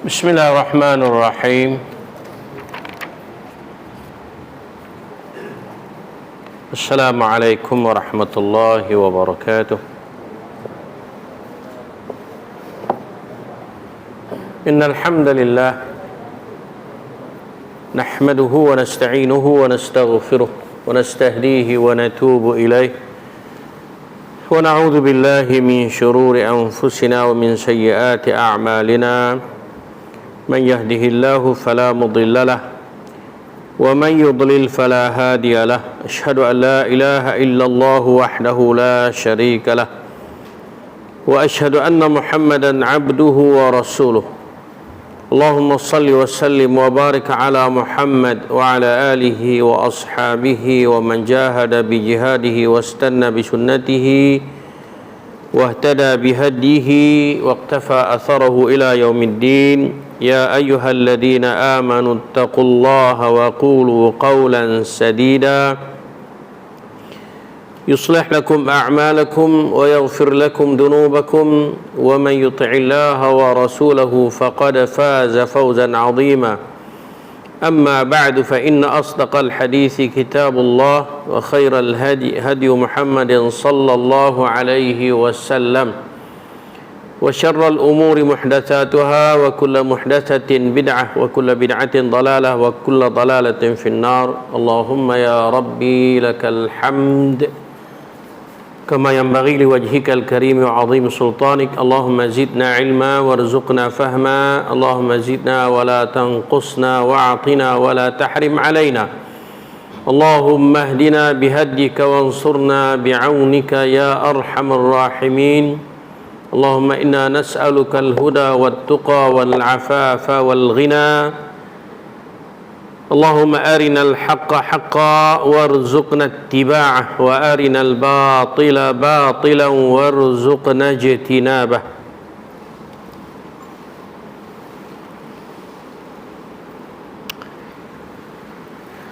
بسم الله الرحمن الرحيم السلام عليكم ورحمة الله وبركاته إن الحمد لله نحمده ونستعينه ونستغفره ونستهديه ونتوب إليه ونعوذ بالله من شرور أنفسنا ومن سيئات أعمالنا من يهده الله فلا مضل له ومن يضلل فلا هادي له أشهد أن لا إله إلا الله وحده لا شريك له وأشهد أن محمدا عبده ورسوله اللهم صل وسلم وبارك على محمد وعلى آله وأصحابه ومن جاهد بجهاده واستنى بسنته واهتدى بهديه واقتفى أثره إلى يوم الدين يا أيها الذين آمنوا اتقوا الله وقولوا قولا سديدا يصلح لكم أعمالكم ويغفر لكم ذنوبكم ومن يطع الله ورسوله فقد فاز فوزا عظيما أما بعد فإن أصدق الحديث كتاب الله وخير الهدي هدي محمد صلى الله عليه وسلم وشر الأمور محدثاتها وكل محدثة بدعة وكل بدعة ضلالة وكل ضلالة في النار اللهم يا ربي لك الحمد كما ينبغي لوجهك الكريم وعظيم سلطانك اللهم زدنا علما وارزقنا فهما اللهم زدنا ولا تنقصنا واعطنا ولا تحرم علينا اللهم اهدنا بهديك وانصرنا بعونك يا أرحم الراحمين اللهم إنا نسألك الهدى والتقى والعفاف والغنى اللهم أرنا الحق حقا وارزقنا اتباعه وأرنا الباطل باطلا وارزقنا اجتنابه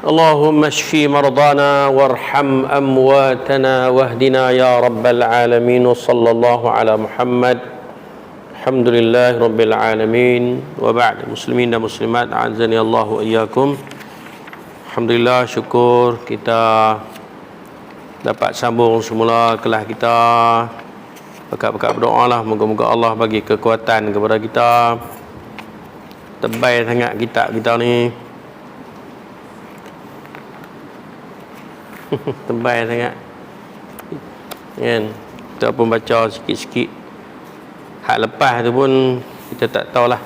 اللهم اشفي مرضانا وارحم أمواتنا واهدنا يا رب العالمين وصلى الله على محمد الحمد لله رب العالمين وبعد muslimin dan muslimat azani Allah wa iyyakum. Alhamdulillah, syukur kita dapat sambung semula kelas kita. Berkat-berkat berdoa lah, moga-moga Allah bagi kekuatan kepada kita. Tebal sangat kitab kita ni. Tebal sangat kan, kita pun baca sikit-sikit. Hak lepas tu pun kita tak tahulah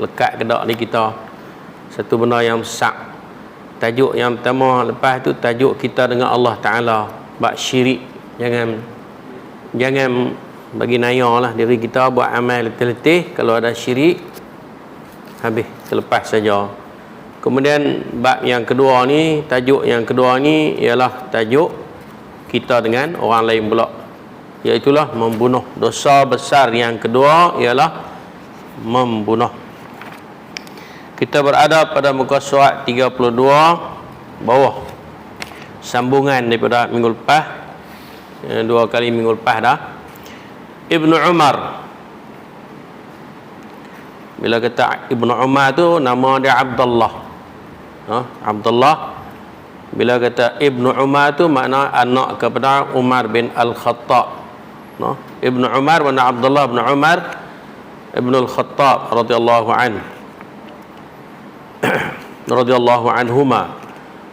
lekat ke tak di kita. Satu benda yang besar. Tajuk yang pertama lepas tu tajuk kita dengan Allah Ta'ala, bab syirik. Jangan bagi naya lah diri kita buat amal letih-letih. Kalau ada syirik, habis, selepas saja. Kemudian bab yang kedua ni, tajuk yang kedua ni ialah tajuk kita dengan orang lain pula, iaitulah membunuh. Dosa besar yang kedua ialah membunuh. Kita berada pada muka surat 32 bawah, sambungan daripada minggu lepas, dua kali minggu lepas dah. Ibnu Umar, bila kata Ibnu Umar tu nama dia Abdullah, Abdullah. Bila kata Ibnu Umar tu makna anak kepada Umar bin Al-Khattab. Ibnu Umar makna Abdullah bin Umar Ibn Al-Khattab radhiyallahu anhu radhiyallahu anhuma.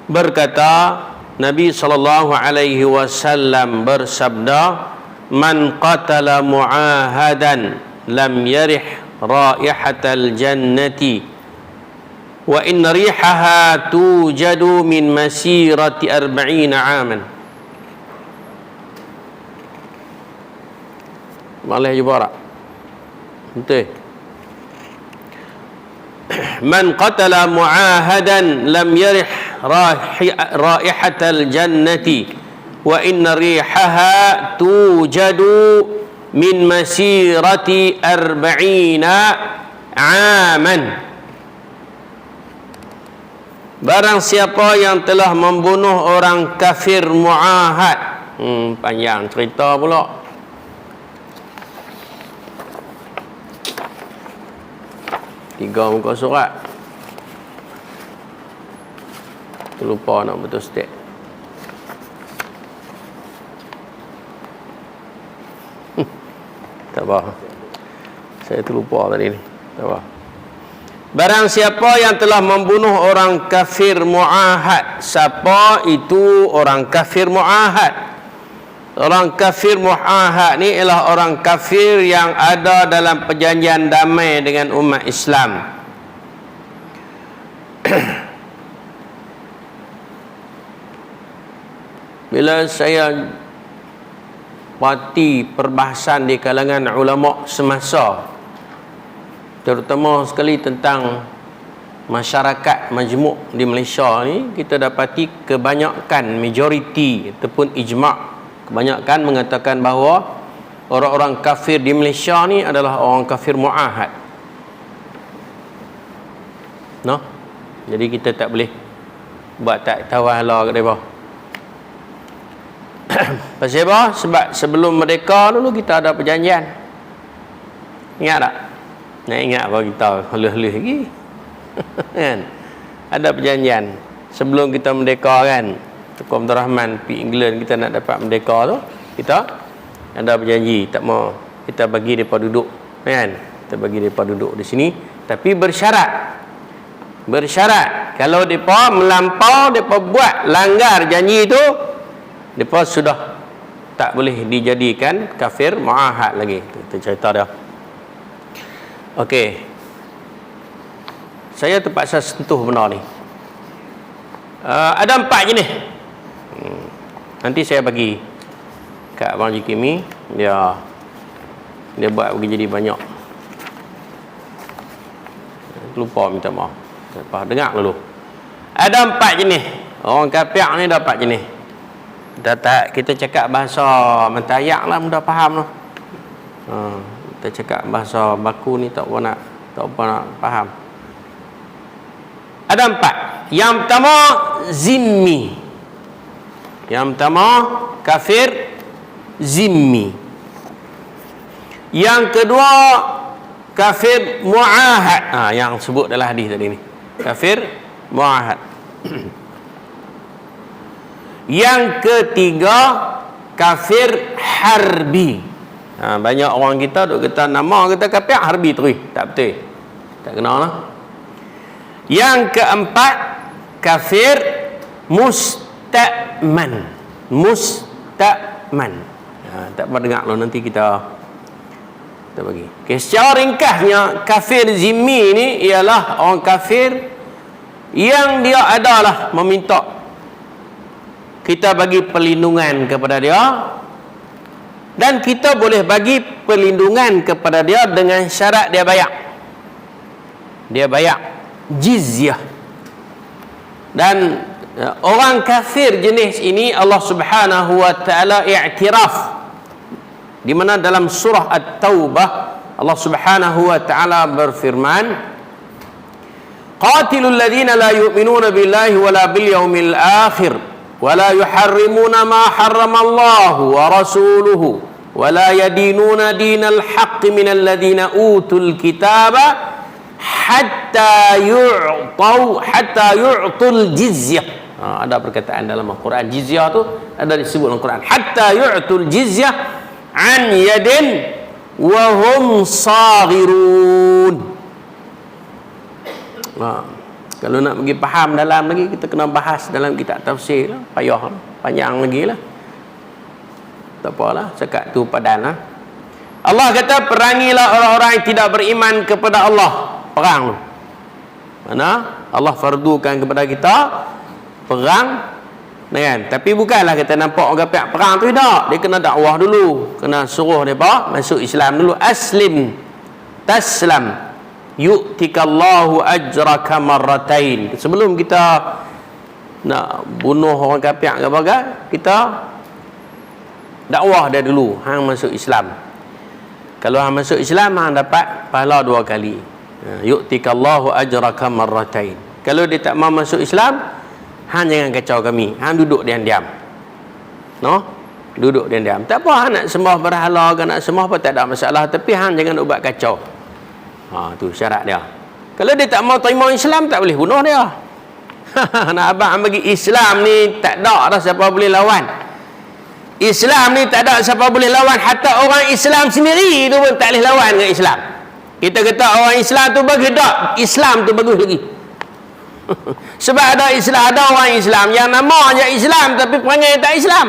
Berkata Nabi sallallahu alaihi wasallam bersabda, man qatala mu'ahadan lam yarih raihatal jannati wa in rihaha tujadu min masirati 40 aman. Boleh jumpa tak? Betul. Man qatala mu'ahadan lam yarih raihatal jannati wa inna rihaha tujadu min masirati 40 aman. Barang siapa yang telah membunuh orang kafir mu'ahad. Panjang cerita pula. 3 muka surat. Terlupa nak betul step. Tak apa. Saya terlupa tadi ni. Tak apa. Barang siapa yang telah membunuh orang kafir muahad. Siapa itu orang kafir muahad? Orang kafir muahad ni ialah orang kafir yang ada dalam perjanjian damai dengan umat Islam. Bila saya parti perbahasan di kalangan ulama semasa, terutama sekali tentang masyarakat majmuk di Malaysia ni, kita dapati kebanyakan, majoriti ataupun ijma', kebanyakan mengatakan bahawa orang-orang kafir di Malaysia ni adalah orang kafir muahad. No? Jadi kita tak boleh buat tak tawalah kat mereka. Pasal apa? Sebab sebelum merdeka dulu kita ada perjanjian. Ingat tak? Nak ingat apa kita halus-halus lagi. Kan? Ada perjanjian. Sebelum kita merdeka kan, Tuan Abdul Rahman pergi England, kita nak dapat merdeka tu, kita ada berjanji tak mau kita bagi depa duduk, kan? Kita bagi depa duduk di sini, tapi bersyarat. Bersyarat kalau depa melampau, depa buat langgar janji itu, depa sudah tak boleh dijadikan kafir muahad lagi. Kita cerita dia. Okey. Saya terpaksa sentuh benda ni. Ada 4 jenis. Nanti saya bagi kat Abang Jikimi, dia buat bagi jadi banyak. Lupa, minta maaf. Dengar dulu. Ada 4 jenis. Orang kafir ni ada 4 jenis. Kita cakap bahasa mentayak lah, mudah faham tu. Kita cakap bahasa baku ni tak apa nak faham. Ada 4. Yang pertama zimmi. Yang pertama kafir zimmi. Yang kedua kafir muahad. Yang sebut dalam hadis tadi ni. Kafir muahad. Yang ketiga kafir harbi. Banyak orang kita duk kata nama kita kafir harbi terus. Tak betul. Tak kenal lah. Yang keempat kafir musta'man. Musta'man. Tak apa dengar lo, nanti kita bagi. Okay, secara ringkasnya kafir zimmi ni ialah orang kafir yang dia adalah meminta kita bagi perlindungan kepada dia, dan kita boleh bagi perlindungan kepada dia dengan syarat dia bayar. Dia bayar jizyah. Dan orang kafir jenis ini Allah Subhanahu wa taala i'tiraf, di mana dalam surah At-Taubah Allah Subhanahu wa taala berfirman, qatilul ladzina la yu'minuna billahi wala bil yaumil akhir wala yuharrimuna ma harramallahu wa rasuluhu wala yadinuna dinal haqqi minal ladzina utul kitaba hatta yu'tul jizyah. Ada perkataan dalam Al-Quran, jizyah tu ada disebut dalam Al-Quran, hatta yu'tul jizyah an yadin wa hum saghirun. Kalau nak pergi faham dalam lagi, kita kena bahas dalam kitab tafsir lah. Payah lah. Panjang lagi lah. Tak apalah, cakap tu padan lah. Allah kata perangilah orang-orang yang tidak beriman kepada Allah. Perang tu. Mana Allah fardukan kepada kita perang, kan? Tapi bukanlah kita nampak orang kafir perang tu, tidak. Dia kena dakwah dulu, kena suruh mereka masuk Islam dulu. Aslim taslam yu'tikallahu ajraka marratain. Sebelum kita nak bunuh orang kafir ke apa, kita dakwah dia dulu, hang masuk Islam. Kalau hang masuk Islam, hang dapat pahala 2 kali. Yu'tikallahu ajraka marratain. Kalau dia tak mau masuk Islam, hang jangan kacau kami, hang duduk diam-diam. No? Duduk diam-diam. Tak apa, hang nak sembah berhala ke nak sembah apa, tak ada masalah, tapi hang jangan buat kacau. Tu syarat dia. Kalau dia tak mau terima Islam, tak boleh bunuh dia. Nak abang bagi Islam ni tak ada dah siapa boleh lawan. Islam ni tak ada siapa boleh lawan. Hatta orang Islam sendiri tu pun tak boleh lawan dengan Islam. Kita kata orang Islam tu bagus, tak? Islam tu bagus lagi. Sebab ada Islam, ada orang Islam yang namanya Islam tapi perangai tak Islam.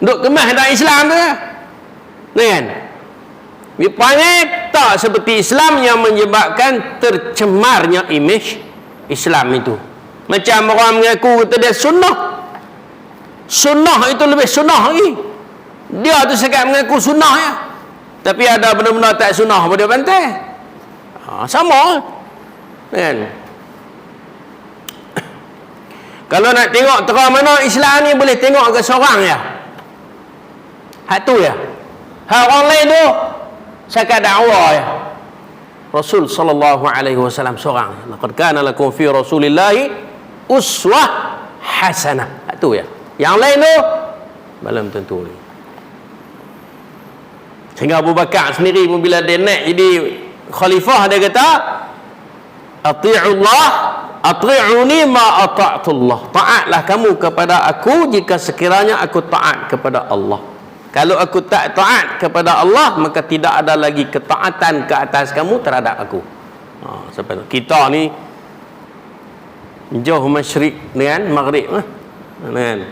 Duk kemas tak Islam tu kan? Dia perangai tak seperti Islam yang menyebabkan tercemarnya imej Islam itu. Macam orang mengaku kata dia sunnah. Sunnah itu lebih sunnah lagi. Dia tu sekat mengaku sunnah ya. Tapi ada benda-benda tak sunnah pada pantai. Sama kan? Kalau nak tengok terang mana Islam ni boleh tengok ke seorang ya. Hak tu ya. Hak orang lain tu sekat dakwah ya. Rasul sallallahu alaihi wasallam seorang. Laqad kana lakum fi Rasulillahi uswah hasanah. Hak tu ya. Yang lain tu belum tentu ni. Sehingga Abu Bakar sendiri pun bila dia naik jadi khalifah, dia kata ati'ullah ati'uni ma ata'tullah. Taatlah kamu kepada aku jika sekiranya aku taat kepada Allah. Kalau aku tak taat kepada Allah, maka tidak ada lagi ketaatan ke atas kamu terhadap aku. Sampai kita ni jauh masyrik dengan maghrib kan.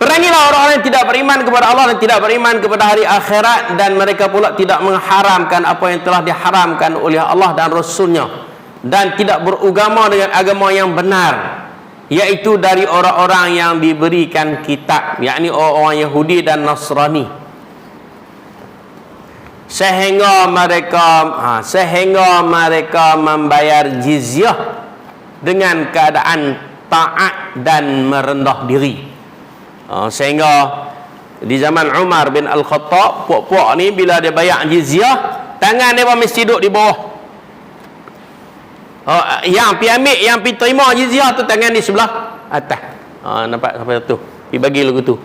Perangilah orang-orang yang tidak beriman kepada Allah dan tidak beriman kepada hari akhirat, dan mereka pula tidak mengharamkan apa yang telah diharamkan oleh Allah dan Rasulnya, dan tidak beragama dengan agama yang benar, yaitu dari orang-orang yang diberikan kitab, yakni orang-orang Yahudi dan Nasrani, sehingga mereka membayar jizyah dengan keadaan taat dan merendah diri. Sehingga di zaman Umar bin Al-Khattab, puak-puak ni bila dia bayar jizyah, tangan dia mesti duduk di bawah. Yang pi ambil, yang pi terima jizyah tu tangan di sebelah atas. Nampak sampai tu. Pi bagi lagu tu.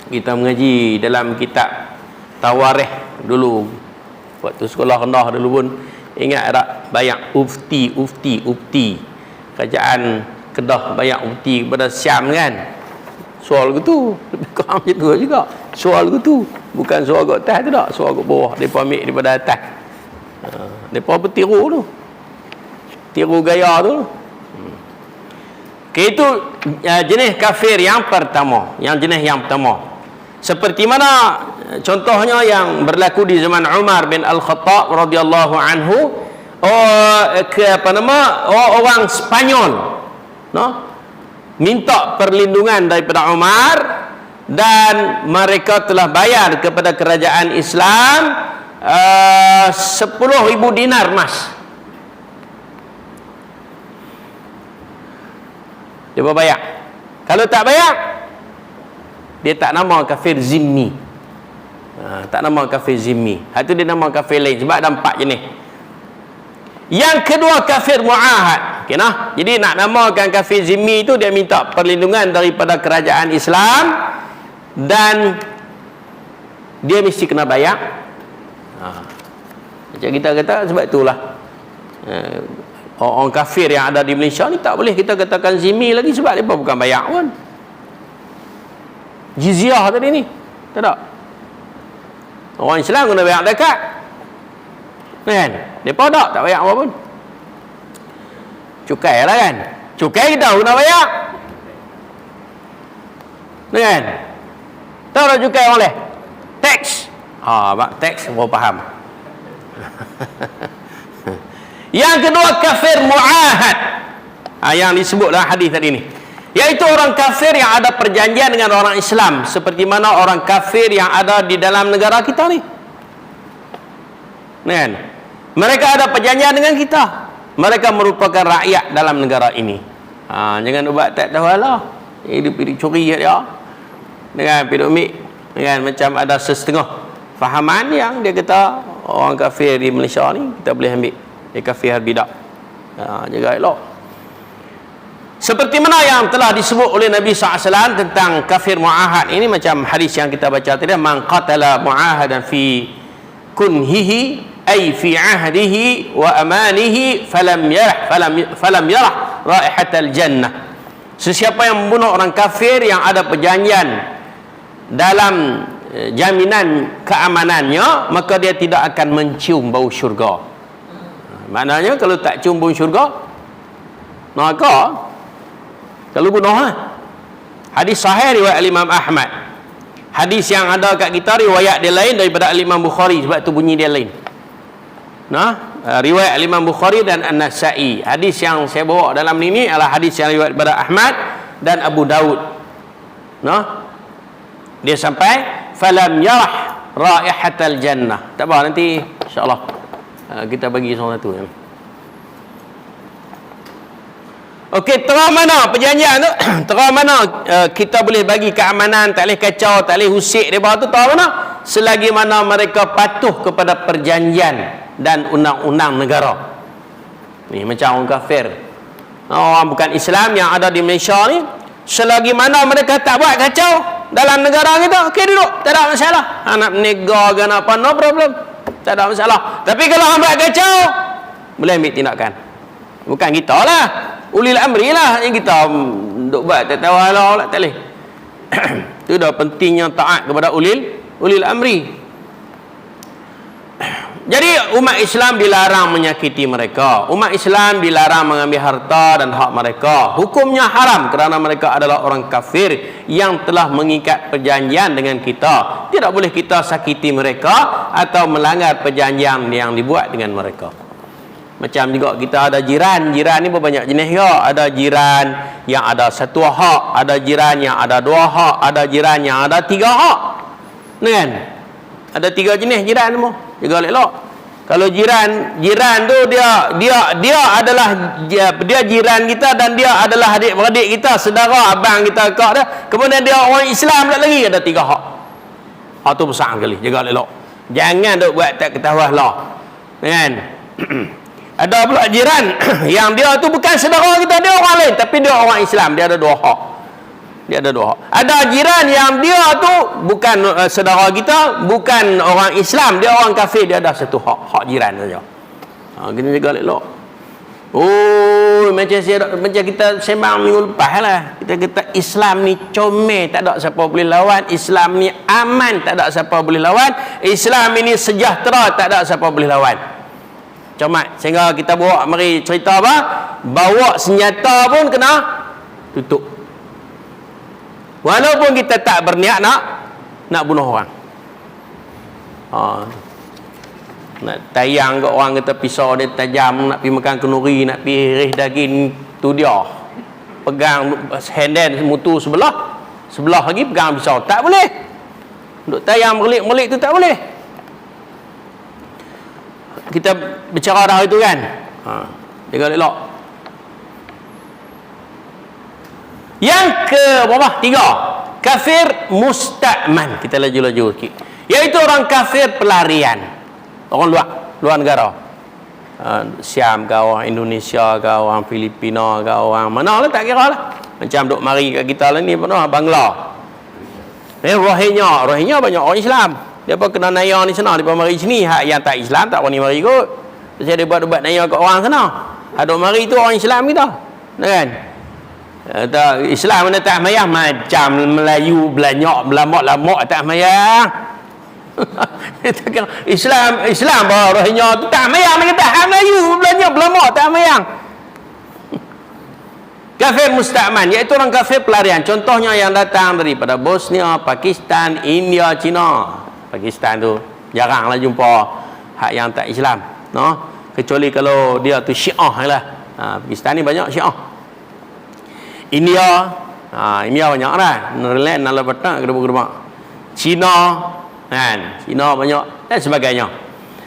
Kita mengaji dalam kitab Tawarikh dulu. Waktu sekolah rendah dulu pun ingat tak bayar ufti. Kerajaan Kedah bayar ufti kepada Syam kan. Soal gitu, lebih kurang macam tu juga. Soal gitu, bukan soal kat atas tu tak, soal kat bawah. Depa ambil daripada atas. Depa bertiru tu. Tiru gaya tu. Okay, itu jenis kafir yang pertama, Seperti mana contohnya yang berlaku di zaman Umar bin Al-Khattab radhiyallahu anhu, orang Spanyol, minta perlindungan daripada Umar, dan mereka telah bayar kepada kerajaan Islam 10,000 dinar emas. Dia bayar. Kalau tak bayar, dia tak nama kafir zimmi. Tak nama kafir zimmi. Itu dia nama kafir lain, sebab ada 4 jenis. Yang kedua kafir mu'ahad. Okay, nah? Jadi nak namakan kafir zimmi itu, dia minta perlindungan daripada kerajaan Islam dan dia mesti kena bayar. Macam kita kata, sebab itulah orang kafir yang ada di Malaysia ni tak boleh kita katakan zimmi lagi, sebab mereka bukan bayar pun. Jizyah tadi ni tak ada. Orang Islam kena bayar zakat kan, mereka tak bayar apa pun. Cukai lah kan, cukai kita kena bayar kan. Tahu tak cukai orang boleh? Tax. Tax orang faham. Yang kedua kafir mu'ahad, yang disebut dalam hadis tadi ni, iaitu orang kafir yang ada perjanjian dengan orang Islam, seperti mana orang kafir yang ada di dalam negara kita ni kan. Mereka ada perjanjian dengan kita, mereka merupakan rakyat dalam negara ini. Jangan ubat tak tahu lah, dia pergi curi dia dengan pidumik kan. Macam ada setengah fahaman yang dia kata orang kafir di Malaysia ni kita boleh ambil dia kafir bidak. Jaga elok. Seperti mana yang telah disebut oleh Nabi SAW tentang kafir mu'ahad ini, macam hadis yang kita baca tadi, man qatala mu'ahadan fi kunhihi ay fi ahdihi wa amanihi falam yarah raihatal jannah. Sesiapa yang membunuh orang kafir yang ada perjanjian dalam jaminan keamanannya, maka dia tidak akan mencium bau syurga. Maknanya kalau tak cium bau syurga, neraka. Kalau bunuh, hadis sahih riwayat Imam Ahmad. Hadis yang ada kat kita riwayat dia lain daripada Imam Bukhari, sebab tu bunyi dia lain. Riwayat Imam Bukhari dan An-Nasa'i. Hadis yang saya bawa dalam ini adalah hadis yang riwayat daripada Ahmad dan Abu Daud. Dia sampai falam yarah raihatal jannah. Tak apa, nanti insya-Allah kita bagi seorang satu. Okey, terang mana perjanjian tu? Terang mana kita boleh bagi keamanan, tak boleh kacau, tak boleh husik depa tu, terang mana? Selagi mana mereka patuh kepada perjanjian dan undang-undang negara. Ni macam orang kafir, orang bukan Islam yang ada di Malaysia ni, selagi mana mereka tak buat kacau dalam negara kita, okey duduk, tak ada masalah. Nak menega ke nak apa, no problem, tak ada masalah. Tapi kalau orang buat kacau, boleh ambil tindakan. Bukan kita lah, ulil amri lah yang kita duk buat tak tahu lah, tak boleh. Itu dah pentingnya taat kepada ulil amri. Jadi umat Islam dilarang menyakiti mereka. Umat Islam dilarang mengambil harta dan hak mereka. Hukumnya haram kerana mereka adalah orang kafir yang telah mengikat perjanjian dengan kita. Tidak boleh kita sakiti mereka atau melanggar perjanjian yang dibuat dengan mereka. Macam juga kita ada jiran. Jiran ni berbanyak jenis ya. Ada jiran yang ada satu hak, ada jiran yang ada dua hak, ada jiran yang ada tiga hak. Kan? Ada tiga jenis jiran tu. Jaga elok. Kalau jiran tu dia adalah dia jiran kita dan dia adalah adik-beradik kita, saudara, abang kita, kak dia. Kemudian dia orang Islam tak lagi, ada tiga hak. Hak tu besar sekali. Jaga elok. Jangan duk buat tak ketahuan lah. Kan? Ada pula jiran yang dia tu bukan saudara kita, dia orang lain, tapi dia orang Islam, dia ada dua hak. Ada jiran yang dia tu bukan saudara kita, bukan orang Islam, dia orang kafir, dia ada satu hak jiran saja. Kena jaga elok. Macam kita sembang minggu lepas lah, kita kata Islam ni comel, tak ada siapa boleh lawan. Islam ni aman, tak ada siapa boleh lawan. Islam ini sejahtera, tak ada siapa boleh lawan. Comat, sehingga kita bawa mari cerita apa? Bawa senjata pun kena tutup. Walaupun kita tak berniat nak bunuh orang. Nak tayang ke orang, kata pisau dia tajam, nak pergi makan kenduri, nak pergi iris daging, tu dia. Pegang handen mutu sebelah lagi pegang pisau. Tak boleh. Duk tayang melik-melik tu tak boleh. Kita bicara dah itu kan. Jaga elok. Yang ke berapa? 3. Kafir musta'man. Kita laju-laju sikit. Iaitu orang kafir pelarian. Orang luar negara. Siam ke, orang Indonesia ke, orang Filipina ke, orang mana lah, tak kira lah. Macam duk mari kat kita lah ni, Bangla. Rohingya banyak orang Islam. Dia pun kena naya ni sana, dia pun mari sini. Hak yang tak Islam tak berani mari kot. Saya dia buat naya kat orang sana. Hadok mari tu orang Islam kita. Kan? Islam mana tak mayah, macam Melayu belanyak belamok tak mayah. Islam bahawa rohingya tu tak mayah, dia kata hak Melayu belanyak belamok tak mayah. Kafir musta'man, iaitu orang kafir pelarian. Contohnya yang datang daripada Bosnia, Pakistan, India, China. Pakistan tu jaranglah jumpa hak yang tak Islam, kecuali kalau dia tu Syiah lah. Pakistan ni banyak Syiah. India banyak lah. Nerland, Nalapatan, gedebak-gedebak. Cina kan, Cina banyak dan sebagainya.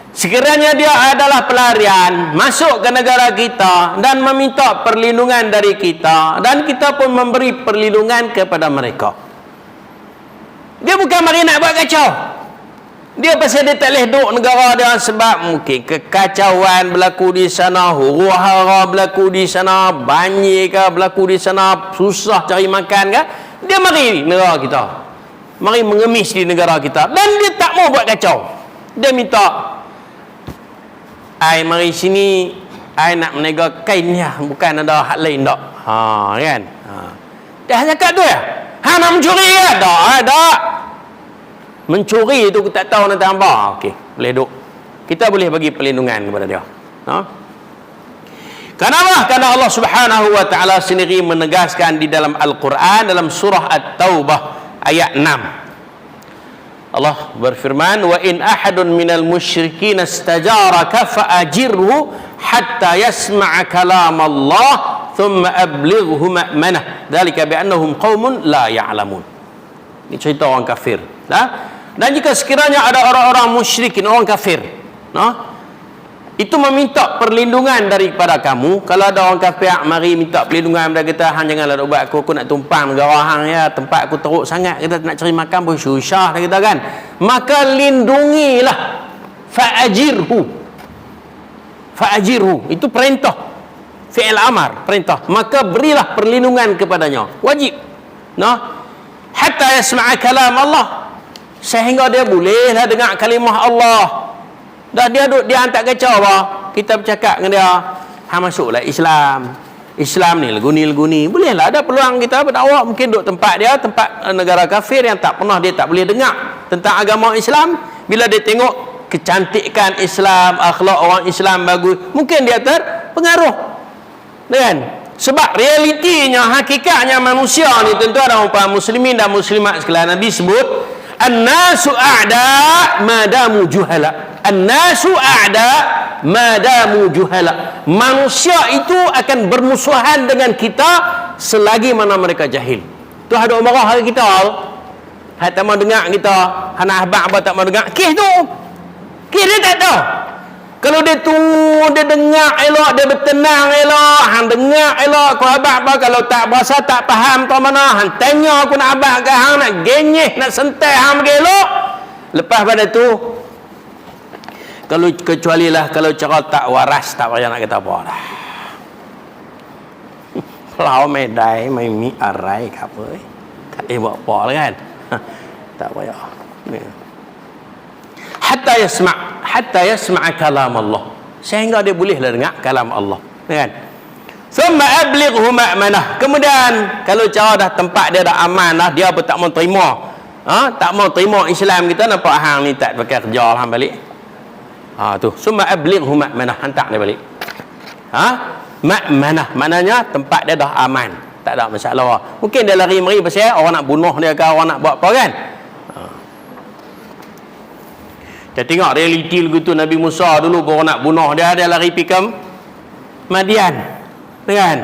Sekiranya dia adalah pelarian masuk ke negara kita dan meminta perlindungan dari kita, dan kita pun memberi perlindungan kepada mereka. Dia bukan mari nak buat kacau. Dia pasal dia tak boleh duduk negara dia sebab mungkin kekacauan berlaku di sana, huru-hara berlaku di sana, banjir ke berlaku di sana, susah cari makan ke. Dia mari negara kita, mari mengemis di negara kita, dan dia tak mau buat kacau. Dia minta, ai mari sini, ai nak menega kain ni, bukan ada hak lain tak. Kan. Dah cakap tu ya. Hang nak mencuri ke? Tak. Mencuri itu kita tak tahu nanti apa. Okey, boleh duk. Kita boleh bagi perlindungan kepada dia. Kenapa? Karena Allah Subhanahu wa taala sendiri menegaskan di dalam Al-Quran dalam surah At-Taubah ayat 6. Allah berfirman, "Wa in ahadun minal musyrikin istajaraka fa'ajirhu hatta yasma'a kalam Allah thumma ablighu ma'manah. Dzalika bi'annahum qaumun la ya'lamun." Ini cerita orang kafir. Dan jika sekiranya ada orang-orang musyrikin, orang kafir, itu meminta perlindungan daripada kamu. Kalau ada orang kafir mari minta perlindungan daripada kita, hang janganlah buat aku nak tumpang negara hang ya, tempat aku teruk sangat, kita nak cari makan pun susah dah kita kan. Maka lindungilah. Fa'ajirhu itu perintah, fi'il amar, perintah. Maka berilah perlindungan kepadanya, wajib. Hatta yasma'a kalam Allah, sehingga dia bolehlah dengar kalimah Allah. Dah dia duduk, dia hantar kacau apa? Kita bercakap dengan dia, hang masuklah Islam. Islam ni leguni. Bolehlah, ada peluang kita berdakwah. Mungkin duduk tempat dia, tempat negara kafir yang tak pernah dia tak boleh dengar tentang agama Islam. Bila dia tengok kecantikan Islam, akhlak orang Islam bagus, mungkin dia terpengaruh. Kan? Sebab realitinya, hakikatnya manusia ni, tentu ada orang muslimin dan muslimat sekalian, Nabi sebut an-nasu a'da madamu juhala. An-nasu a'da madamu juhala. Manusia itu akan bermusuhan dengan kita selagi mana mereka jahil. Tu ada marah hari kita. Hak tak mau dengar kita, anak abang apa tak mau dengar. Kes tu. Kes dia tak tahu. Kalau dia tunggu, dia dengar elok, dia bertenang elok, hang dengar elok, aku abang apa, kalau tak berasa tak faham tu mana, hang tanya aku nak abang ke, hang nak genyeh, nak sentai hang pergi elok. Lepas pada tu, kalau kecuali lah kalau cara tak waras, tak payah nak kata apa dah. Kalau medai mai mi arai ke apa, tak boleh buat apa lah kan. Tak payah. Hatta yasma' kalam Allah, sehingga dia bolehlah dengar kalam Allah, kan. Thumma ablighu ma'manah. Kemudian kalau cara dah tempat dia dah aman dah, dia pun tak mau terima. Tak mau terima Islam kita, nampak hang ni tak pakai kerja hang balik. Tu thumma ablighu ma'manah, hantar dia balik. Ma'manah maknanya tempat dia dah aman, tak ada masalah. Mungkin dia lari-mari pasal orang nak bunuh dia ke, orang nak buat apa kan. Kita tengok realiti begitu. Nabi Musa dulu baru nak bunuh dia lari pergi ke Madian, kan.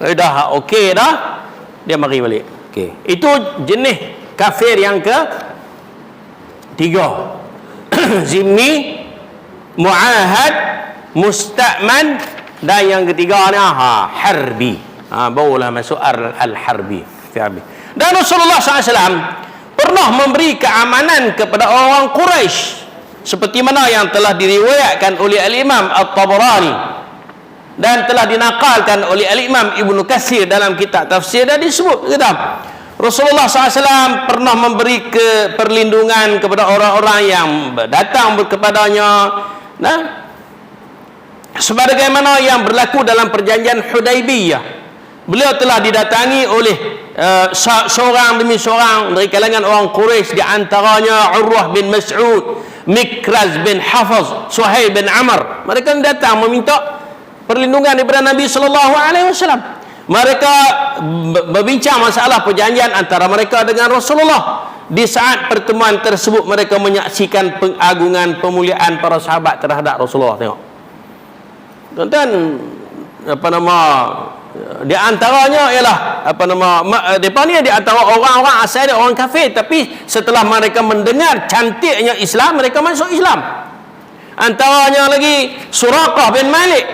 Dah okey dah, dia mari balik. Okey, itu jenis kafir yang ke tiga. Zimmi, muahad, musta'man, dan yang ketiga ni harbi. Barulah masuk al-harbi. Dan Rasulullah SAW pernah memberi keamanan kepada orang Quraisy, seperti mana yang telah diriwayatkan oleh Al-Imam At-Tabarani dan telah dinakalkan oleh Al-Imam Ibnu Katsir dalam kitab tafsir. Dan disebut kata Rasulullah SAW pernah memberi perlindungan kepada orang-orang yang datang kepadanya, sebagaimana yang berlaku dalam perjanjian Hudaibiyah. Beliau telah didatangi oleh seorang demi seorang dari kalangan orang Quraisy, di antaranya Urwah bin Mas'ud, Mikraz bin Hafaz, Suhail bin Amr. Mereka datang meminta perlindungan daripada Nabi sallallahu alaihi wasallam. Mereka berbincang masalah perjanjian antara mereka dengan Rasulullah. Di saat pertemuan tersebut, mereka menyaksikan pengagungan, pemuliaan para sahabat terhadap Rasulullah. Tengok tuan-tuan, di antaranya ialah depa ni di antara orang-orang asal dia orang kafir, tapi setelah mereka mendengar cantiknya Islam, mereka masuk Islam. Antaranya lagi Suraqah bin Malik.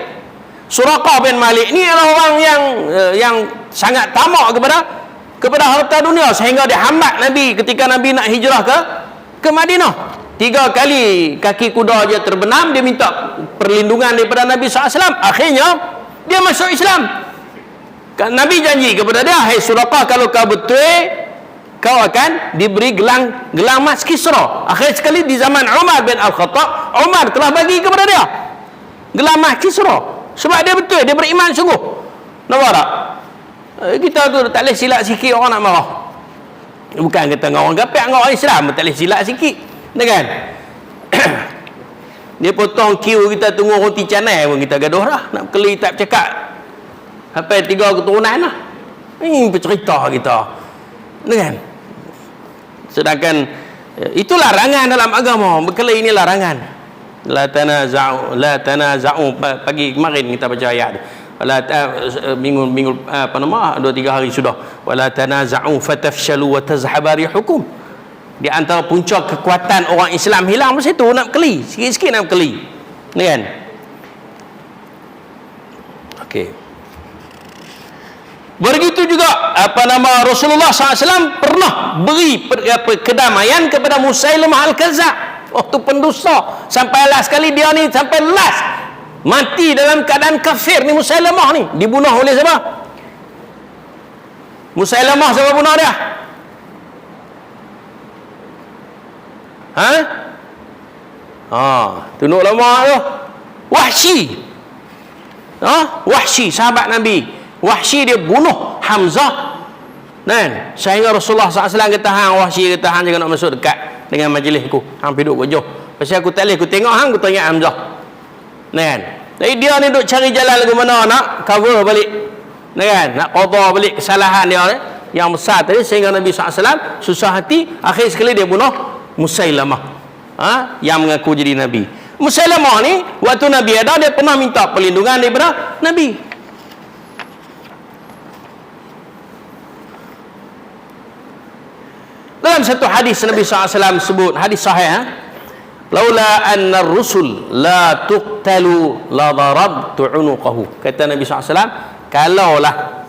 Suraqah bin Malik ni adalah orang yang sangat tamak kepada harta dunia, sehingga dia hambat Nabi ketika Nabi nak hijrah ke ke Madinah. 3 kali kaki kuda dia terbenam, dia minta perlindungan daripada Nabi SAW. Akhirnya dia masuk Islam. Nabi janji kepada dia, hai Suraqah, kalau kau betul, kau akan diberi gelang emas Kisra. Akhir sekali di zaman Umar bin Al-Khattab, Umar telah bagi kepada dia gelang emas Kisra. Sebab dia betul, dia beriman sungguh. Nampak tak? Kita tu tak boleh silap sikit orang nak marah. Bukan kata dengan orang kafir, dengan orang Islam tak boleh silap sikit. Kan? Dia potong queue, kita tunggu roti canai pun kita gaduh dah. Nak keli tak bercakap. Sampai 3 keturunan lah. Ini bercerita kita. Kan? Sedangkan itu larangan dalam agama. Berkelahi ini larangan. La tanaza'u, pagi kemarin kita baca ayat tu. Minggu 2-3 hari sudah. Wala tanaza'u fatafshalu wa tazhaba rihukum. Di antara punca kekuatan orang Islam hilang masa itu nak berkelahi. Sikit-sikit nak berkelahi. Kan? Okey. Begitu juga Rasulullah SAW pernah beri kedamaian kepada Musailamah Al-Kazzab, waktu pendusta. Sampai last kali dia ni, sampai last mati dalam keadaan kafir ni Musailamah ni. Dibunuh oleh siapa? Musailamah siapa bunuh dia? Tunduk lama tu. Wahsy. Wahsy sahabat Nabi. Wahsy dia bunuh Hamzah. Kan? Sehingga Rasulullah SAW kata, hang Wahsy kata, hang jangan nak masuk dekat dengan majlis aku. Hang pergi duduk jauh. Pasal aku tak boleh, aku tengok hang, aku teringat Hamzah. Kan? Jadi dia ni duk cari jalan lagu mana nak cover balik. Kan? Nak qada balik kesalahan dia yang besar tadi, sehingga Nabi SAW susah hati. Akhir sekali dia bunuh Musailamah. Yang mengaku jadi Nabi. Musailamah ni waktu Nabi ada, dia pernah minta perlindungan daripada Nabi. Dalam satu hadis Nabi SAW sebut, hadis sahih, laula anna ar-rusul la tuqtalu la darabtu unuqahu. Kata Nabi SAW, kalaulah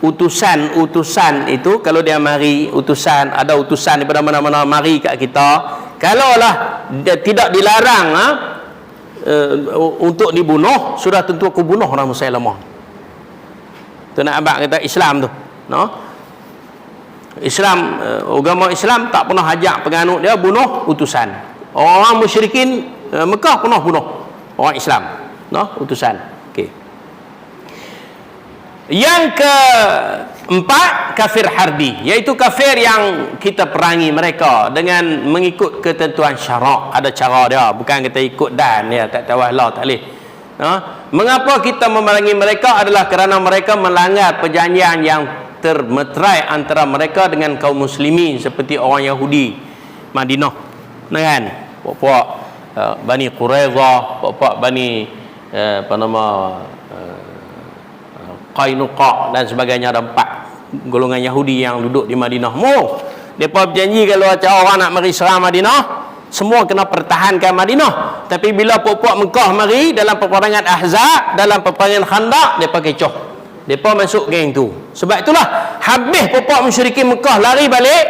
utusan itu, kalau dia mari utusan, ada utusan daripada mana-mana mari kat kita, kalaulah dia tidak dilarang untuk dibunuh, sudah tentu aku bunuh orang Musailamah. Tu nak abang kata Islam tu, no? Islam, agama Islam tak pernah ajak penganut dia bunuh utusan. Orang musyrikin Mekah pernah bunuh orang Islam, no? Utusan. Okey. Yang keempat, kafir harbi, iaitu kafir yang kita perangi mereka dengan mengikut ketentuan syarak. Ada cara dia, bukan kita ikut dan ya, tak tahu lah, tak boleh. Mengapa kita memerangi mereka adalah kerana mereka melanggar perjanjian yang termeterai antara mereka dengan kaum muslimin, seperti orang Yahudi Madinah, kan? Puak-puak Bani Quraidah, puak-puak Bani Qainuqa dan sebagainya. Ada 4 golongan Yahudi yang duduk di Madinah. Mereka berjanji kalau orang nak mari serang Madinah, semua kena pertahankan Madinah. Tapi bila puak-puak Mekah mari dalam peperangan Ahzab, dalam peperangan Khandaq, mereka kecoh. Mereka masuk geng tu. Sebab itulah habis puak musyrikin Mekah lari balik,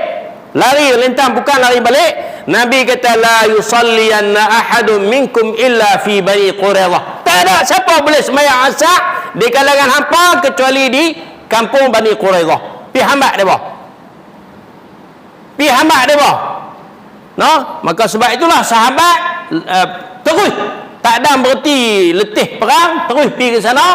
lari lentang, bukan lari balik. Nabi kata, la yusalliyanna ahadun minkum illa fi Bani Quraidah. Tak ada siapa boleh sembahyang asar di kalangan hampa kecuali di kampung Bani Quraidah. Pi hambak depa. Pi hambak depa. No? Maka sebab itulah sahabat terus tak ada berhenti letih perang, terus pergi ke sana.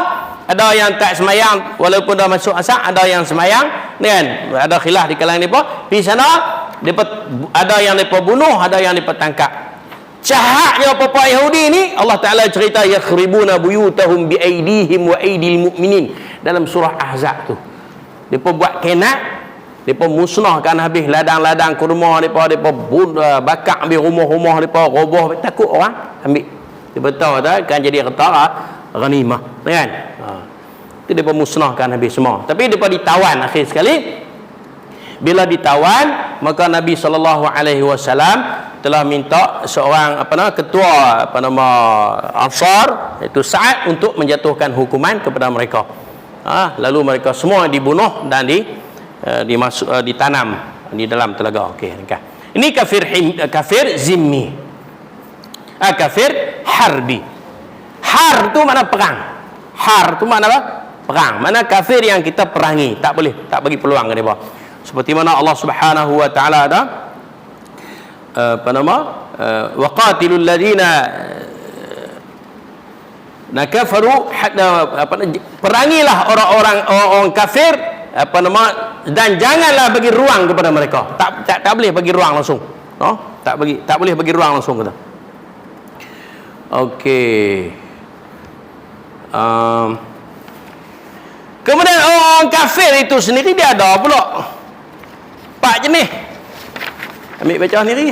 Ada yang tak semayang walaupun dah masuk asar, ada yang semayang, kan? Ada khilaf di kalangan mereka. Pergi sana, ada yang mereka bunuh, ada yang mereka tangkap. Jahatnya apa-apa Yahudi ni, Allah Ta'ala cerita, yakhribuna buyutahum biaidihim wa aidil mu'minin, dalam surah Ahzab tu. Mereka buat kenat, mereka musnahkan habis ladang-ladang kurma mereka, bakar habis rumah-rumah mereka, roboh, takut orang ambil. Mereka tahu tak, kan jadi harta ghanimah, kan? Itu mereka musnahkan habis semua. Tapi mereka ditawan akhir sekali. Bila ditawan, maka Nabi SAW telah minta seorang ketua Ansar, iaitu Sa'ad, untuk menjatuhkan hukuman kepada mereka. Lalu mereka semua dibunuh dan ditanam di dalam telaga. Okey, Ini kafir zimmi. Kafir harbi. Har tu makna perang. Har tu makna apa? Perang. Mana kafir yang kita perangi, tak boleh, tak bagi peluang ke dia. Seperti mana Allah Subhanahu wa taala ada waqatilul ladina kafaru hatta perangilah orang kafir dan janganlah bagi ruang kepada mereka. Tak boleh bagi ruang langsung. Tak boleh bagi ruang langsung kata. Okey. Kemudian orang kafir itu sendiri dia ada pula 4 jenis. Ambil baca sendiri.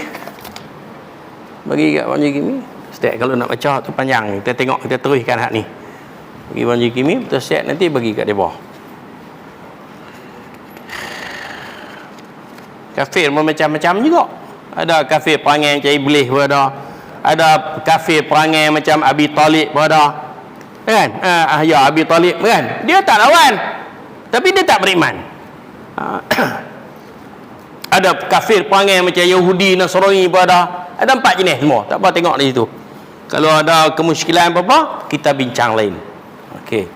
Bagi kat Wan Kimi. Setiap kalau nak baca tu panjang. Kita tengok, kita teruskan hak ni. Bagi Wan Kimi, kita set nanti bagi kat depa. Kafir macam-macam juga. Ada kafir perangai macam iblis pun ada. Ada kafir perangai macam Abi Talib pun ada. Kan? Ya, Abi Talib kan? Dia tak lawan. Tapi dia tak beriman. Ada kafir perangai macam Yahudi, Nasrani pun ada. Ada 4 jenis semua. Tak apa tengok di situ. Kalau ada kemusykilan apa-apa, kita bincang lain. Okey.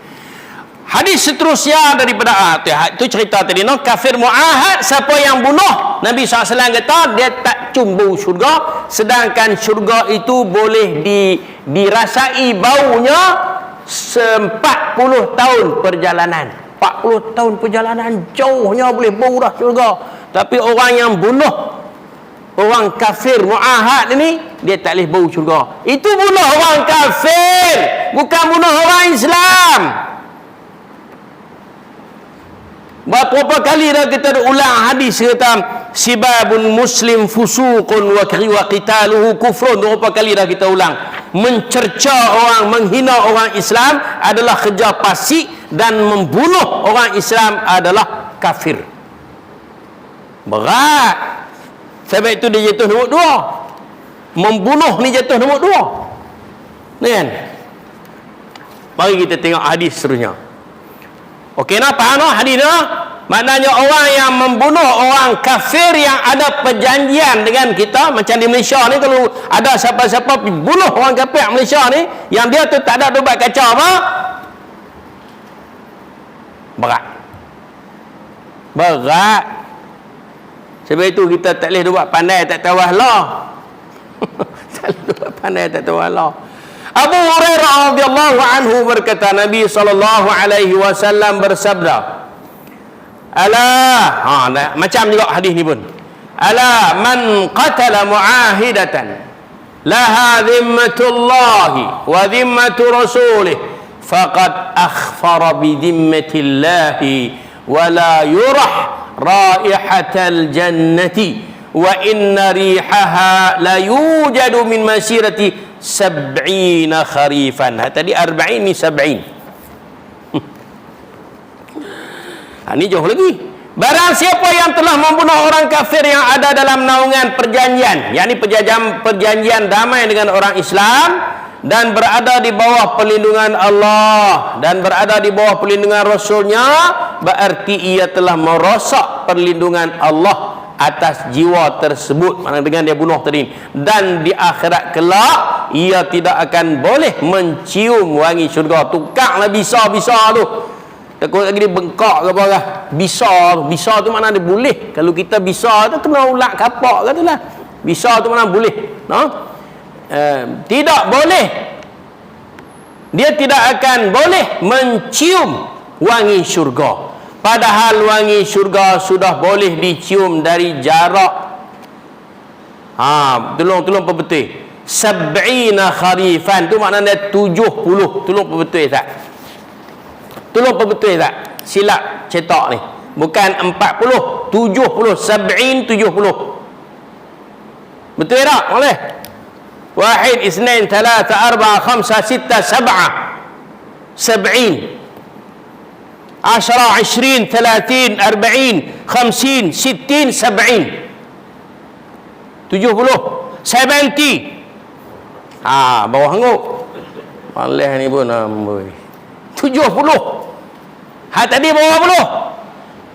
Hadis seterusnya daripada itu cerita tadi, kafir muahad, siapa yang bunuh, Nabi SAW kata dia tak cumbu syurga, sedangkan syurga itu boleh dirasai baunya 40 tahun perjalanan. 40 tahun perjalanan jauhnya boleh bau dah syurga. Tapi orang yang bunuh orang kafir muahad ini, dia tak boleh bau syurga. Itu bunuh orang kafir, bukan bunuh orang Islam. Berapa kali dah kita ulang hadis kata sibabun muslim fusuqun wa qitaluhu kufrun. Berapa kali dah kita ulang. Mencerca orang, menghina orang Islam adalah kerja fasik, dan membunuh orang Islam adalah kafir. Berat. Sebab itu dia jatuh nombor 2. Membunuh ni jatuh nombor 2. Ni kan? Mari kita tengok hadis seterusnya. Okey nak faham tak hadis ni? Maknanya orang yang membunuh orang kafir yang ada perjanjian dengan kita, macam di Malaysia ni, kalau ada siapa-siapa bunuh orang kafir Malaysia ni, yang dia tu tak ada ubat kacau apa, berat. Sebab itu kita tak boleh buat pandai tak tahu Allah. Tak boleh buat pandai tak tahu Allah. Abu Hurairah radhiyallahu anhu berkata, Nabi sallallahu alaihi wasallam bersabda, macam juga hadis ni pun. Ala man qatala muahidatan laha dhimmatullahi wa dhimmatu rasulih faqad akhfara bi dhimmatillahi wa la yurah raihatal jannati wa inna rihaha la yujadu min masirati 70 kharifan. Tadi 40 ni 70. Ini jauh lagi. Barang siapa yang telah membunuh orang kafir yang ada dalam naungan perjanjian, yakni perjanjian damai dengan orang Islam, dan berada di bawah perlindungan Allah dan berada di bawah perlindungan Rasulnya, berarti ia telah merosak perlindungan Allah atas jiwa tersebut. Mana dengan dia bunuh tadi, dan di akhirat kelak ia tidak akan boleh mencium wangi syurga. Tukanglah bisa-bisa tu, takut lagi dia bengkak ke apa lah. Bisa tu mana dia boleh. Kalau kita bisa tu kena ulak kapak katalah. Bisa tu mana boleh, tidak boleh. Dia tidak akan boleh mencium wangi syurga, padahal wangi syurga sudah boleh dicium dari jarak. Tolong perbetul. 70 kharifan tu maknanya 70. Tolong perbetul tak? Tolong perbetul tak? Silap cetak ni. Bukan 40, 70, 70, 70. Betul tak? Boleh? 1, 2, 3, 4, 5, 6, 7, 70. 10, 20, 30, 40, 50, 60, 70. 70. Bawah hanguk. Malih ni pun amboi. 70. Tadi bawah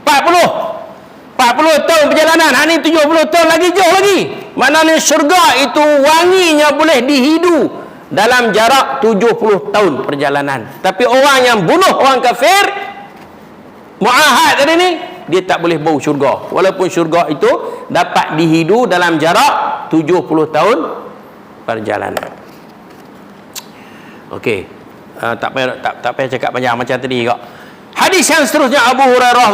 40. 40 tahun perjalanan, ini 70 tahun lagi jauh lagi. Maknanya syurga itu wanginya boleh dihidu dalam jarak 70 tahun perjalanan. Tapi orang yang bunuh orang kafir, muahad tadi ni, dia tak boleh bau syurga. Walaupun syurga itu dapat dihidu dalam jarak 70 tahun perjalanan. Okey. Tak payah cakap panjang macam tadi kok. Hadis yang seterusnya, Abu Hurairah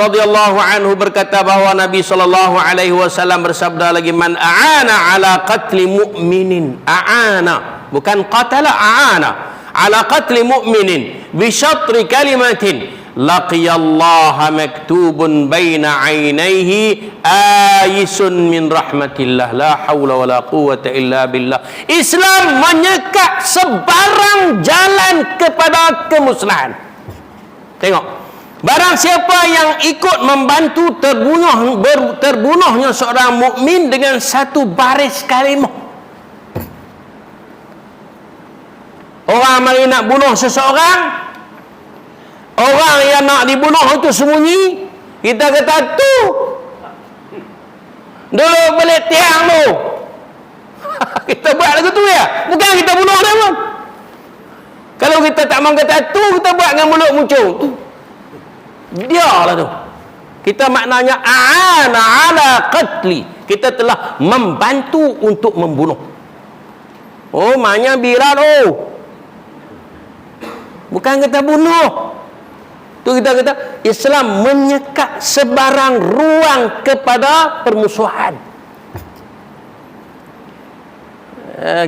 radhiyallahu anhu berkata bahawa Nabi sallallahu alaihi wasallam bersabda lagi, man a'ana ala qatli mu'minin, a'ana bukan qatala, a'ana ala qatli mu'minin bi syatri kalimatin laqiyallaha maktubun baina 'ainaihi ayisun min rahmatillah la haula wala quwwata illa billah. Islam menyekat sebarang jalan kepada kemusnahan. Tengok, barang siapa yang ikut membantu terbunuhnya seorang mukmin dengan satu baris kalimah. Orang mari nak bunuh seseorang, orang yang nak dibunuh itu sembunyi, kita kata tu dulu balik tiang tu. Kita buat lagu tu ya, bukan kita bunuh dia pun. Kalau kita tak mahu kata tu, kita buat dengan mulut muncul tu, dia lah tu. Kita maknanya a'ana ala qatli, kita telah membantu untuk membunuh. Oh, maknanya biran, oh, bukan kita bunuh. Tu kita kata Islam menyekat sebarang ruang kepada permusuhan.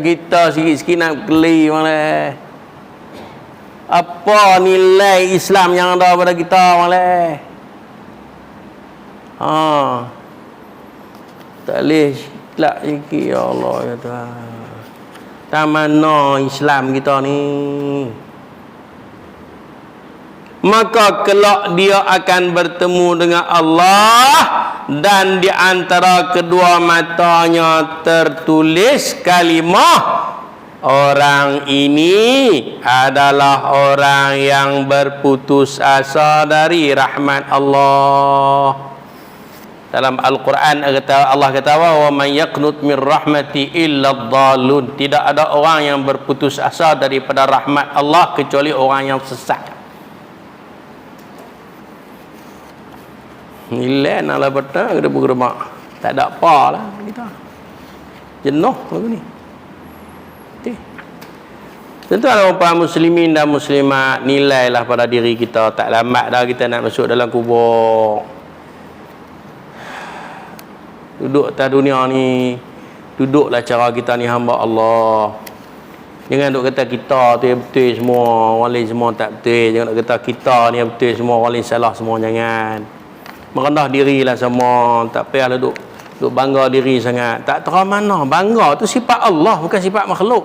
Kita sikit-sikit nak geli malah. Apa nilai Islam yang ada pada kita malah? Tak boleh silap sikit, ya Allah ya Tuhan. Tak mana Islam kita ni. Maka kelak dia akan bertemu dengan Allah, dan di antara kedua matanya tertulis kalimah, orang ini adalah orang yang berputus asa dari rahmat Allah. Dalam Al-Quran Allah kata, wa man yaqnut min rahmati illa dhalun. Tidak ada orang yang berputus asa daripada rahmat Allah kecuali orang yang sesat. Nilai naklah betul gedebuk-gedebak. Tak ada apalah kita. Jenuh lagu ni. Tentu kalau para muslimin dan muslimat, nilailah pada diri kita. Tak lambat dah kita nak masuk dalam kubur. Duduk atas dunia ni, duduklah cara kita ni hamba Allah. Jangan duk kata kita tu yang betul semua, orang lain semua tak betul. Jangan duk kata kita ni yang betul semua, orang lain salah semua. Jangan. Merendah dirilah semua. Tak payahlah duk bangga diri sangat. Tak tahu mana. Bangga tu sifat Allah, bukan sifat makhluk.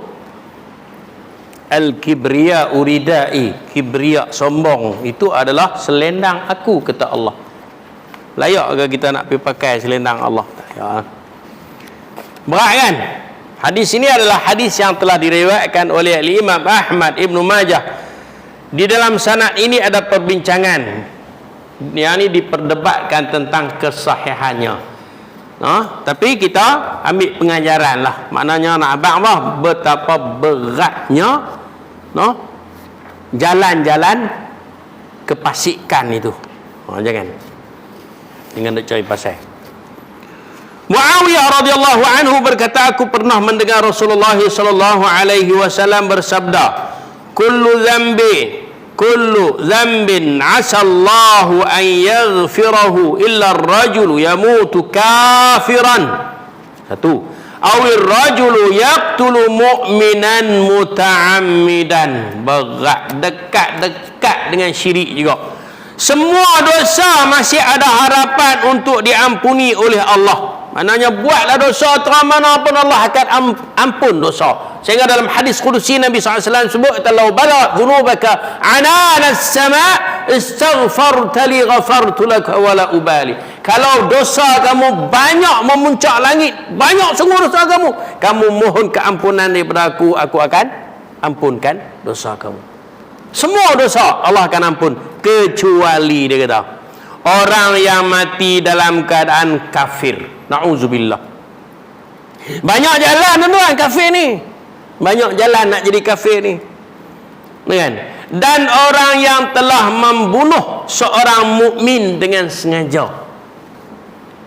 Al-kibriya uridai, kibriya sombong itu adalah selendang aku, kata Allah. Layak ke kita nak pergi pakai selendang Allah? Ya. Berat kan? Hadis ini adalah hadis yang telah diriwayatkan oleh Imam Ahmad Ibn Majah. Di dalam sanad ini ada perbincangan, yang ini diperdebatkan tentang kesahihannya. Tapi kita ambil pengajaran lah. Maknanya nak abang lah betapa beratnya jalan-jalan kepasikan itu. Jangan nak cari pasal. Muawiyah radhiyallahu anhu berkata, aku pernah mendengar Rasulullah sallallahu alaihi wasallam bersabda, kullu dzambin asallahu an yaghfirahu illa ar-rajulu yamutu kafiran. Satu, awir rajulu yaqtulu mu'minan muta'ammidan. Berat, dekat dengan syirik juga. Semua dosa masih ada harapan untuk diampuni oleh Allah. Maknanya buatlah dosa terang mana pun Allah akan ampun dosa. Sehingga dalam hadis qudusi Nabi SAW sebut, "Law bala dhunubaka anana as-sama' istaghfarta li ghafartu lak wa la ubali." Kalau dosa kamu banyak memuncak langit, banyak sungguh dosa kamu mohon keampunan daripada aku akan ampunkan dosa kamu. Semua dosa Allah akan ampun, kecuali dia kata orang yang mati dalam keadaan kafir. Na'udzubillah. Banyak jalan tuan-tuan kafir ni. Banyak jalan nak jadi kafir ni. Kan? Dan orang yang telah membunuh seorang mukmin dengan sengaja.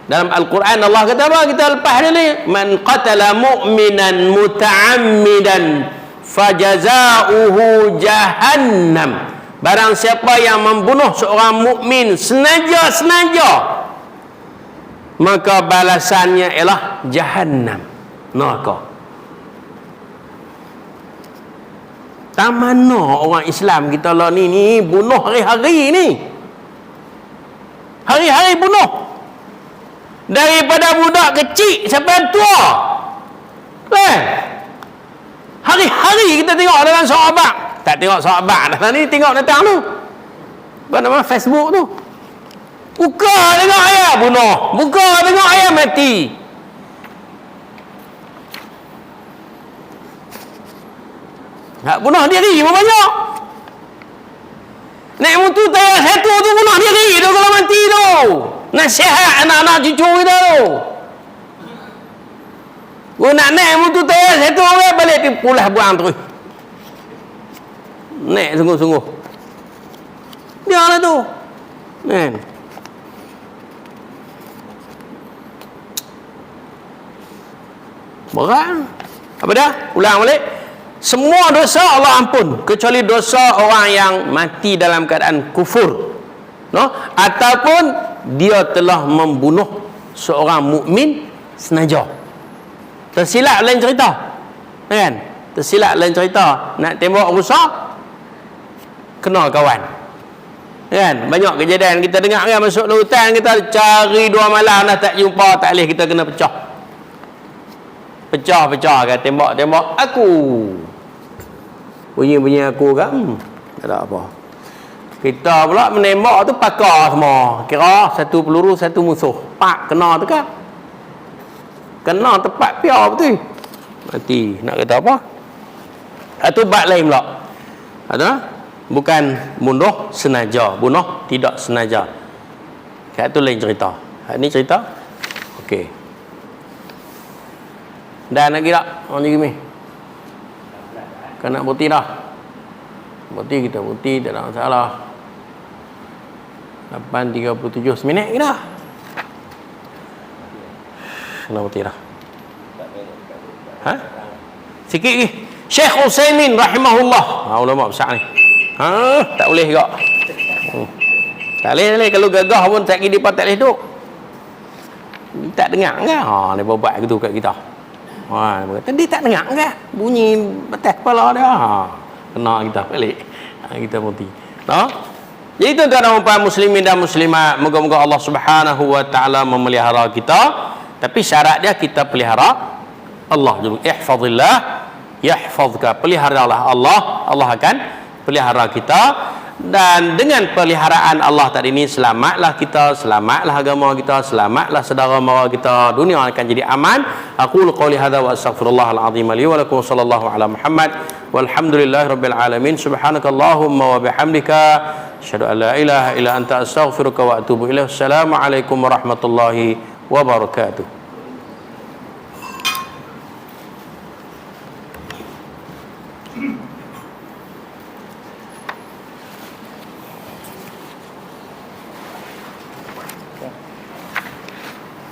Dalam Al-Quran Allah kata apa? Kita lepas ni, man qatala mu'minan muta'ammidan fajaza'uhu jahannam. Barang siapa yang membunuh seorang mukmin senaja-senaja, maka balasannya ialah jahannam, neraka. Tak mana orang Islam kita lah ni bunuh hari-hari ni. Hari-hari bunuh. Daripada budak kecil sampai tua. Kan? Hari-hari kita tengok dalam sahabat. Tak tengok sahabat dah ni, tengok datang tu. Apa nama Facebook tu? Buka tengok ayah bunuh. Buka tengok ayah mati. Nak bunuh diri pun banyak. Naik motor tayar satu tu bunuh diri tu kalau mati tu. Nasihat anak-anak cucu kita tu. Gua nak naik motor tayar satu orang balik pergi pulas buang terus. Naik sungguh-sungguh. Dia lah tu. Kan? Berat. Apa dah? Ulang balik. Semua dosa Allah ampun kecuali dosa orang yang mati dalam keadaan kufur, no? Ataupun dia telah membunuh seorang mukmin senaja. Tersilap lain cerita, kan? Tersilap lain cerita. Nak tembak rusak, kena kawan, kan? Banyak kejadian kita dengar kan, masuk hutan kita cari 2 malam dah tak jumpa, tak boleh, kita kena pecah kan, tembak aku, bunyi aku kan, tak ada apa. Kita pula menembak tu pakar semua, kira satu peluru satu musuh, pak kena tu kan, kena tepat piau betul, mati. Nak kata apa? Itu bab lain pula. Ada bukan bunuh sengaja, bunuh tidak sengaja. Kat tu lain cerita. Ini cerita okey. Dan lagi tak? Orang ni kan nak bukti dah. Bukti kita bukti, tak ada masalah. 8.37 seminit ke dah? Kena bukti dah. Ha? Sikit lagi. Syekh Utsaimin rahimahullah. Ulama besar ni. Tak boleh juga. Tak boleh. Kalau gagah pun tak kira tak boleh duduk. Tak dengar ke? Dia buat gitu kat kita. Tadi tak dengar ke? Bunyi betul kepala dia. Kena kita balik. Kita berhenti. Jadi tuan-tuan dan puan muslimin dan muslimat, moga-moga Allah Subhanahu wa taala memelihara kita. Tapi syarat dia kita pelihara Allah juga. Ihfazillah yahfazka. Peliharalah Allah, Allah akan pelihara kita. Dan dengan peliharaan Allah tadi ini, selamatlah kita, selamatlah agama kita, selamatlah saudara mara kita, dunia akan jadi aman. Aqulu qouli hadza wa astaghfirullahal azim li wa lakum, sallallahu ala Muhammad walhamdulillahirabbil alamin. Subhanakallahumma wa bihamdika asyhadu an la ilaha illa anta astaghfiruka wa atubu ilaik. Assalamu alaikum warahmatullahi wabarakatuh.